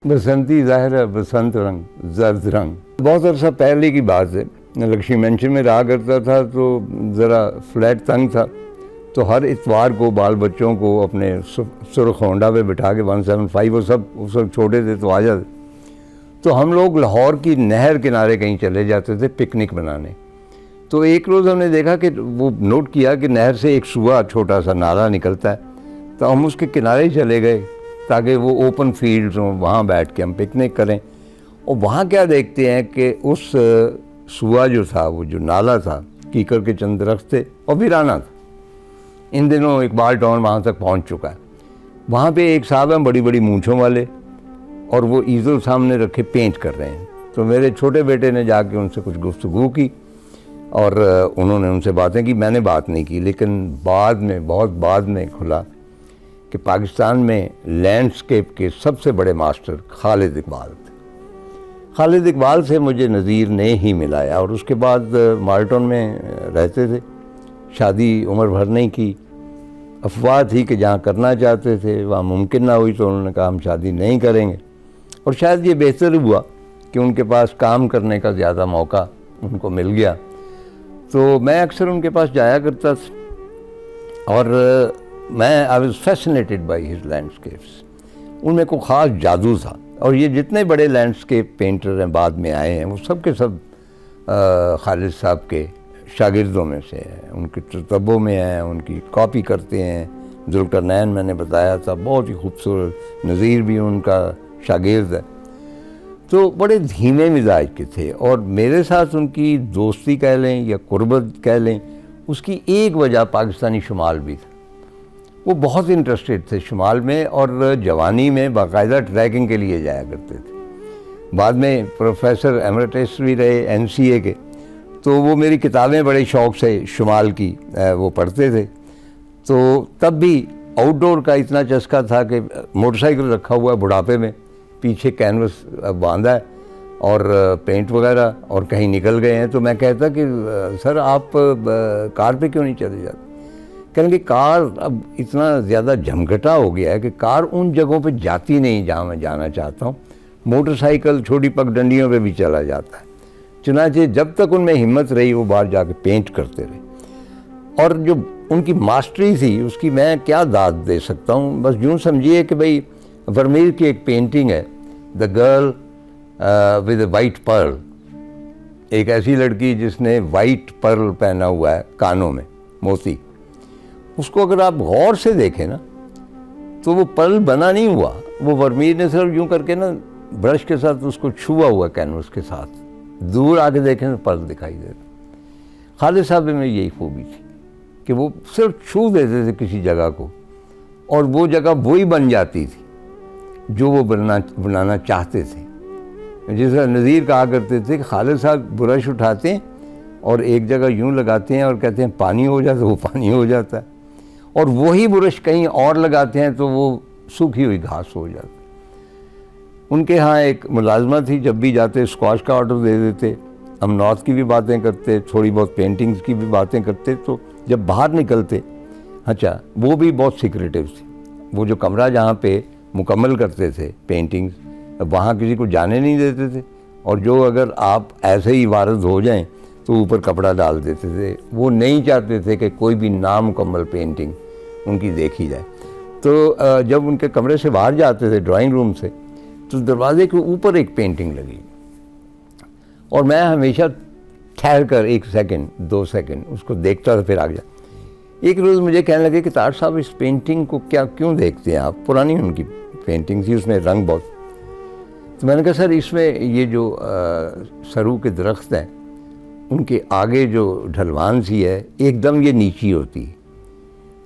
बसंती ज़ाहिर है बसंत रंग जर्द रंग। बहुत अरसा पहले की बात है, लक्ष्मी मेंशन में रहा करता था तो ज़रा फ्लैट तंग था, तो हर इतवार को बाल बच्चों को अपने सुर्ख होंडा पे बिठा के 175 वो सब उस वक्त छोटे थे तो आ जाते, तो हम लोग लाहौर की नहर किनारे कहीं चले जाते थे पिकनिक बनाने। तो एक रोज़ हमने देखा कि वो नोट किया कि नहर से एक सूआ छोटा सा नाला निकलता है, तो हम उसके किनारे ही चले गए ताकि वो ओपन फील्ड्स हों, वहाँ बैठ के हम पिकनिक करें। और वहाँ क्या देखते हैं कि उस सूआ जो था, वो जो नाला था, कीकर के चंद दरख्त थे और वीराना था। इन दिनों इकबाल टाउन वहाँ तक पहुँच चुका है। वहाँ पे एक साहब हैं बड़ी बड़ी मूँछों वाले, और वो ईज़ल सामने रखे पेंट कर रहे हैं। तो मेरे छोटे बेटे ने जाके उनसे कुछ गुफ्तगू की और उन्होंने उनसे बातें की, मैंने बात नहीं की। लेकिन बाद में, बहुत बाद में खुला कि पाकिस्तान में लैंडस्केप के सबसे बड़े मास्टर खालिद इकबाल थे। खालिद इकबाल से मुझे नज़ीर ने ही मिलाया, और उसके बाद माल्टन में रहते थे। शादी उम्र भर नहीं की, अफवाह थी कि जहाँ करना चाहते थे वहाँ मुमकिन ना हुई, तो उन्होंने कहा हम शादी नहीं करेंगे। और शायद ये बेहतर हुआ कि उनके पास काम करने का ज़्यादा मौका उनको मिल गया। तो मैं अक्सर उनके पास जाया करता था, और मैं I was fascinated by his landscapes. उनमें कोई ख़ास जादू था। और ये जितने बड़े लैंडस्केप पेंटर हैं बाद में आए हैं, वो सब के सब खालिद साहब के शागिर्दों में से हैं, उनके ततब्बों में हैं, उनकी कॉपी करते हैं। जुल्करनैन मैंने बताया था, बहुत ही खूबसूरत, नज़ीर भी उनका शागिर्द है। तो बड़े धीमे मिजाज के थे, और मेरे साथ उनकी दोस्ती कह लें या कुर्बत कह लें, उसकी एक वजह पाकिस्तानी शुमाल भी था। वो बहुत इंटरेस्टेड थे शुमाल में, और जवानी में बाकायदा ट्रैकिंग के लिए जाया करते थे। बाद में प्रोफेसर एमरेटस भी रहे NCA के, तो वो मेरी किताबें बड़े शौक़ से शुमाल की वो पढ़ते थे। तो तब भी आउटडोर का इतना चस्का था कि मोटरसाइकिल रखा हुआ है बुढ़ापे में, पीछे कैनवस बांधा है और पेंट वगैरह, और कहीं निकल गए हैं तो मैं कहता कि सर आप कार पे क्यों नहीं चले जाते। कहने कि कार अब इतना ज़्यादा झमघटा हो गया है कि कार उन जगहों पे जाती नहीं जहाँ मैं जाना चाहता हूँ। मोटरसाइकिल छोटी पगडंडियों पे भी चला जाता है। चुनांचे जब तक उनमें हिम्मत रही वो बाहर जाके पेंट करते रहे। और जो उनकी मास्टरी थी उसकी मैं क्या दाद दे सकता हूँ, बस यूँ समझिए कि भाई वर्मीर की एक पेंटिंग है, the girl with white Perl, एक ऐसी लड़की जिसने वाइट पर्ल पहना हुआ है कानों में, मोती। उसको अगर आप गौर से देखें ना, तो वो पर्ल बना नहीं हुआ, वो वर्मीर ने सिर्फ यूँ करके ना ब्रश के साथ उसको छुआ हुआ कैनवस के साथ, दूर आके देखें तो पर्ल दिखाई देता। खालिद साहब में यही खूबी थी कि वो सिर्फ छू देते थे किसी जगह को, और वो जगह वही बन जाती थी जो वो बनाना चाहते थे। जैसा नज़ीर कहा करते थे कि खालिद साहब ब्रश उठाते हैं और एक जगह यूँ लगाते हैं और कहते हैं पानी हो जाता है, वो पानी हो जाता है। और वही ब्रश कहीं और लगाते हैं तो वो सूखी हुई घास हो जाती। उनके यहाँ एक मुलाजमा थी, जब भी जाते स्क्वाश का ऑर्डर दे देते। हम नॉर्थ की भी बातें करते, थोड़ी बहुत पेंटिंग्स की भी बातें करते। तो जब बाहर निकलते, अच्छा वो भी बहुत सीक्रेटिव थी। वो जो कमरा जहाँ पे मुकम्मल करते थे पेंटिंग्स, वहाँ किसी को जाने नहीं देते थे, और जो अगर आप ऐसे ही वारद हो जाएं तो ऊपर कपड़ा डाल देते थे। वो नहीं चाहते थे कि कोई भी नामुकम्मल पेंटिंग उनकी देखी जाए। तो जब उनके कमरे से बाहर जाते थे ड्राइंग रूम से, तो दरवाजे के ऊपर एक पेंटिंग लगी, और मैं हमेशा ठहर कर 1 सेकंड 2 सेकंड उसको देखता था, फिर आगे जा। एक रोज़ मुझे कहने लगे कि तार साहब इस पेंटिंग को क्यों देखते हैं आप, पुरानी उनकी पेंटिंग थी, उसमें रंग बहुत। तो मैंने कहा सर इसमें ये जो सरू के दरख्त हैं उनके आगे जो ढलवान सी है एकदम ये नीची होती है।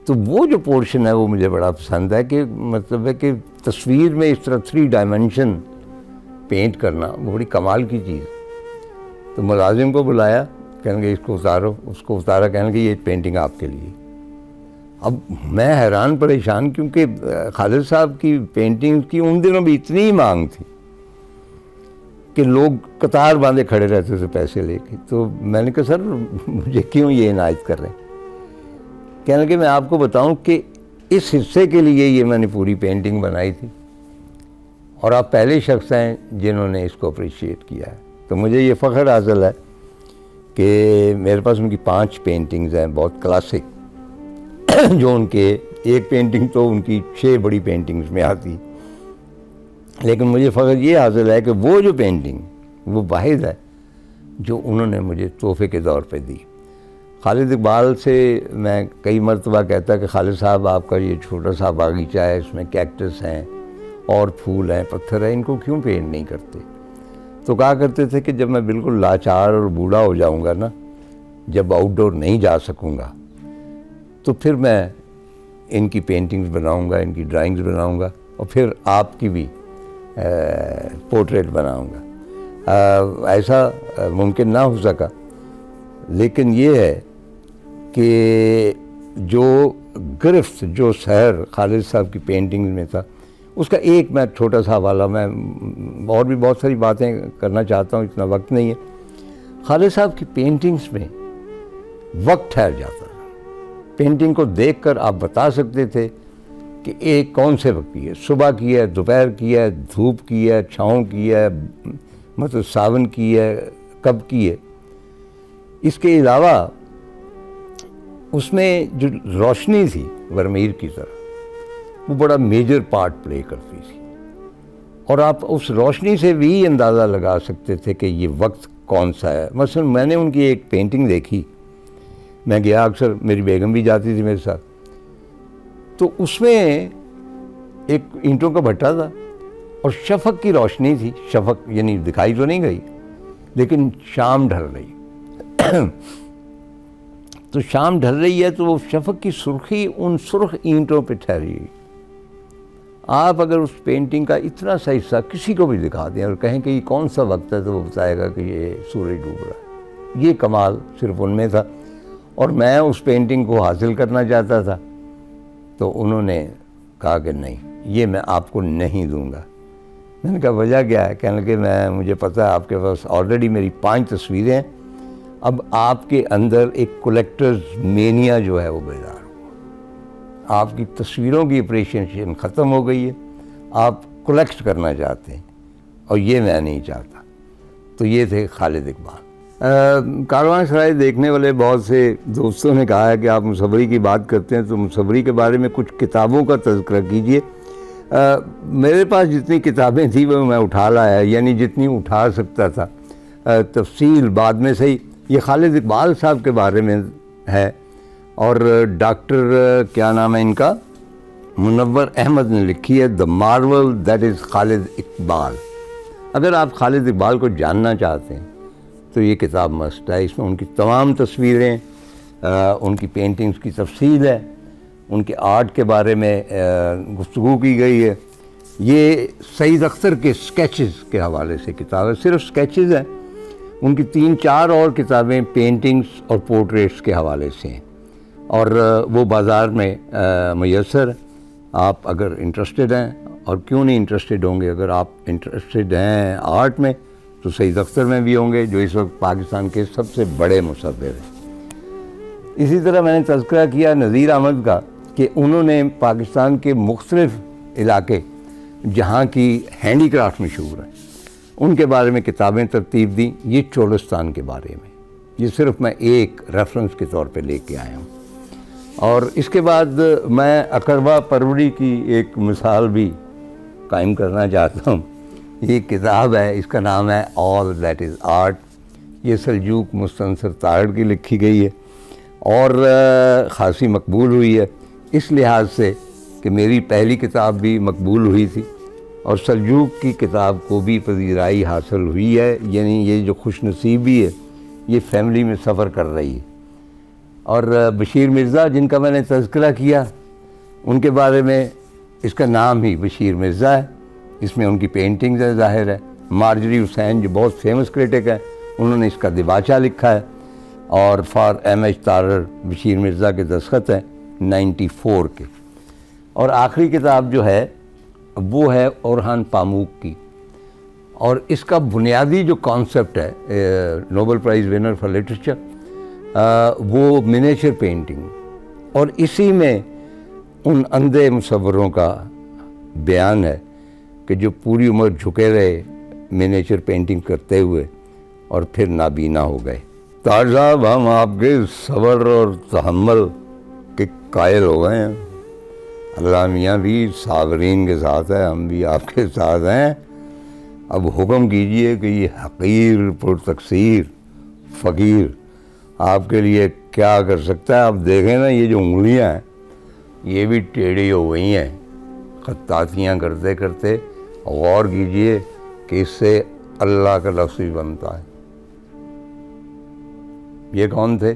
तो वो जो पोर्शन है वो मुझे बड़ा पसंद है, कि मतलब है कि तस्वीर में इस तरह 3 डायमेंशन पेंट करना वो बड़ी कमाल की चीज़। तो मुलाजिम को बुलाया, कहेंगे इसको उतारो, उसको उतारा, कहेंगे ये पेंटिंग आपके लिए। अब मैं हैरान परेशान, क्योंकि खालिद साहब की पेंटिंग की उन दिनों भी इतनी मांग थी कि लोग कतार बांधे खड़े रहते थे पैसे लेके। तो मैंने कहा सर मुझे क्यों ये इनायत कर रहे हैं। कहने लगे मैं आपको बताऊं कि इस हिस्से के लिए ये मैंने पूरी पेंटिंग बनाई थी। اور آپ پہلے شخص ہیں جنہوں نے اس کو اپریشیٹ کیا ہے. تو مجھے یہ فخر حاصل ہے کہ میرے پاس ان کی 5 پینٹنگز ہیں بہت کلاسک، جو ان کے ایک پینٹنگ تو ان کی 6 بڑی پینٹنگز میں آتی. لیکن مجھے فخر یہ حاصل ہے کہ وہ جو پینٹنگ وہ واحد ہے جو انہوں نے مجھے تحفے کے طور پہ دی. خالد اقبال سے میں کئی مرتبہ کہتا کہ خالد صاحب آپ کا یہ چھوٹا سا باغیچہ ہے، اس میں کیکٹس ہیں اور پھول ہیں، پتھر ہیں، ان کو کیوں پینٹ نہیں کرتے؟ تو کہا کرتے تھے کہ جب میں بالکل لاچار اور بوڑھا ہو جاؤں گا نا، جب آؤٹ ڈور نہیں جا سکوں گا، تو پھر میں ان کی پینٹنگز بناؤں گا، ان کی ڈرائنگز بناؤں گا، اور پھر آپ کی بھی پورٹریٹ بناؤں گا. ایسا ممکن نہ ہو سکا، لیکن یہ ہے کہ جو گرفت، جو سحر خالد صاحب کی پینٹنگز میں تھا، اس کا ایک میں چھوٹا سا حوالہ، میں اور بھی بہت ساری باتیں کرنا چاہتا ہوں، اتنا وقت نہیں ہے. خالد صاحب کی پینٹنگز میں وقت ٹھہر جاتا تھا. پینٹنگ کو دیکھ کر آپ بتا سکتے تھے کہ ایک کون سے وقت کی ہے، صبح کی ہے، دوپہر کی ہے، دھوپ کی ہے، چھاؤں کی ہے، مطلب ساون کی ہے، کب کی ہے. اس کے علاوہ اس میں جو روشنی تھی ورمیر کی طرح، وہ بڑا میجر پارٹ پلے کرتی تھی، اور آپ اس روشنی سے بھی اندازہ لگا سکتے تھے کہ یہ وقت کون سا ہے. مثلا میں نے ان کی ایک پینٹنگ دیکھی، میں گیا اکثر، میری بیگم بھی جاتی تھی میرے ساتھ، تو اس میں ایک اینٹوں کا بھٹا تھا اور شفق کی روشنی تھی. شفق یعنی دکھائی تو نہیں گئی، لیکن شام ڈھل رہی. تو شام ڈھل رہی ہے تو وہ شفق کی سرخی ان سرخ اینٹوں پہ ٹھہری ہوئی. آپ اگر اس پینٹنگ کا اتنا سا حصہ کسی کو بھی دکھا دیں اور کہیں کہ یہ کون سا وقت ہے، تو وہ بتائے گا کہ یہ سورج ڈوب رہا ہے. یہ کمال صرف ان میں تھا، اور میں اس پینٹنگ کو حاصل کرنا چاہتا تھا. تو انہوں نے کہا کہ نہیں، یہ میں آپ کو نہیں دوں گا. میں نے کہا وجہ کیا ہے؟ کہنے لگے مجھے پتہ ہے آپ کے پاس آلریڈی میری 5 تصویریں ہیں، اب آپ کے اندر ایک کلیکٹرز مینیا جو ہے وہ بیدار ہوا. آپ کی تصویروں کی اپریشیشن ختم ہو گئی ہے، آپ کلیکٹ کرنا چاہتے ہیں، اور یہ میں نہیں چاہتا. تو یہ تھے خالد اقبال. کاروان سرائے دیکھنے والے بہت سے دوستوں نے کہا ہے کہ آپ مصوری کی بات کرتے ہیں تو مصوری کے بارے میں کچھ کتابوں کا تذکرہ کیجئے. میرے پاس جتنی کتابیں تھیں وہ میں اٹھا لایا، یعنی جتنی اٹھا سکتا تھا. تفصیل بعد میں صحیح. یہ خالد اقبال صاحب کے بارے میں ہے، اور ڈاکٹر کیا نام ہے ان کا، منور احمد نے لکھی ہے دا مارول دیٹ از خالد اقبال. اگر آپ خالد اقبال کو جاننا چاہتے ہیں تو یہ کتاب مست ہے. اس میں ان کی تمام تصویریں، ان کی پینٹنگز کی تفصیل ہے، ان کے آرٹ کے بارے میں گفتگو کی گئی ہے. یہ سعید اختر کے سکیچز کے حوالے سے کتاب ہے، صرف سکیچز ہیں. ان کی 3-4 اور کتابیں پینٹنگز اور پورٹریٹس کے حوالے سے ہیں، اور وہ بازار میں میسر. آپ اگر انٹرسٹڈ ہیں، اور کیوں نہیں انٹرسٹڈ ہوں گے، اگر آپ انٹرسٹڈ ہیں آرٹ میں تو سعید اختر میں بھی ہوں گے، جو اس وقت پاکستان کے سب سے بڑے مصور ہیں. اسی طرح میں نے تذکرہ کیا نذیر احمد کا کہ انہوں نے پاکستان کے مختلف علاقے جہاں کی ہینڈی کرافٹ مشہور ہیں، ان کے بارے میں کتابیں ترتیب دیں. یہ چولستان کے بارے میں، یہ صرف میں ایک ریفرنس کے طور پہ لے کے آیا ہوں. اور اس کے بعد میں اقربہ پروری کی ایک مثال بھی قائم کرنا چاہتا ہوں. یہ کتاب ہے، اس کا نام ہے آل دیٹ از آرٹ. یہ سلجوق مستنصر تارڑ کی لکھی گئی ہے، اور خاصی مقبول ہوئی ہے اس لحاظ سے کہ میری پہلی کتاب بھی مقبول ہوئی تھی، اور سلجوق کی کتاب کو بھی پذیرائی حاصل ہوئی ہے. یعنی یہ جو خوش نصیبی ہے یہ فیملی میں سفر کر رہی ہے. اور بشیر مرزا جن کا میں نے تذکرہ کیا، ان کے بارے میں اس کا نام ہی بشیر مرزا ہے. اس میں ان کی پینٹنگز ہے، ظاہر ہے. مارجری حسین جو بہت فیمس کرٹک ہیں، انہوں نے اس کا دیباچہ لکھا ہے، اور فار ایم ایچ تارڑ بشیر مرزا کے دستخط ہیں 94 کے. اور آخری کتاب جو ہے وہ ہے اورہان پاموک کی، اور اس کا بنیادی جو کانسیپٹ ہے، Nobel prize winner for literature, وہ منیچر پینٹنگ، اور اسی میں ان اندھے مصوروں کا بیان ہے کہ جو پوری عمر جھکے رہے منیچر پینٹنگ کرتے ہوئے اور پھر نابینا ہو گئے۔ تاج صاحب ہم آپ کے صبر اور تحمل کے قائل ہو گئے ہیں۔ اللہ میاں بھی صابرین کے ساتھ ہے، ہم بھی آپ کے ساتھ ہیں۔ اب حکم کیجئے کہ یہ حقیر پرتقصیر فقیر آپ کے لیے کیا کر سکتا ہے۔ آپ دیکھیں نا یہ جو انگلیاں ہیں یہ بھی ٹیڑھی ہو گئی ہیں خطاطیاں کرتے کرتے۔ غور کیجئے کہ اس سے اللہ کا لفظ بھی بنتا ہے۔ یہ کون تھے؟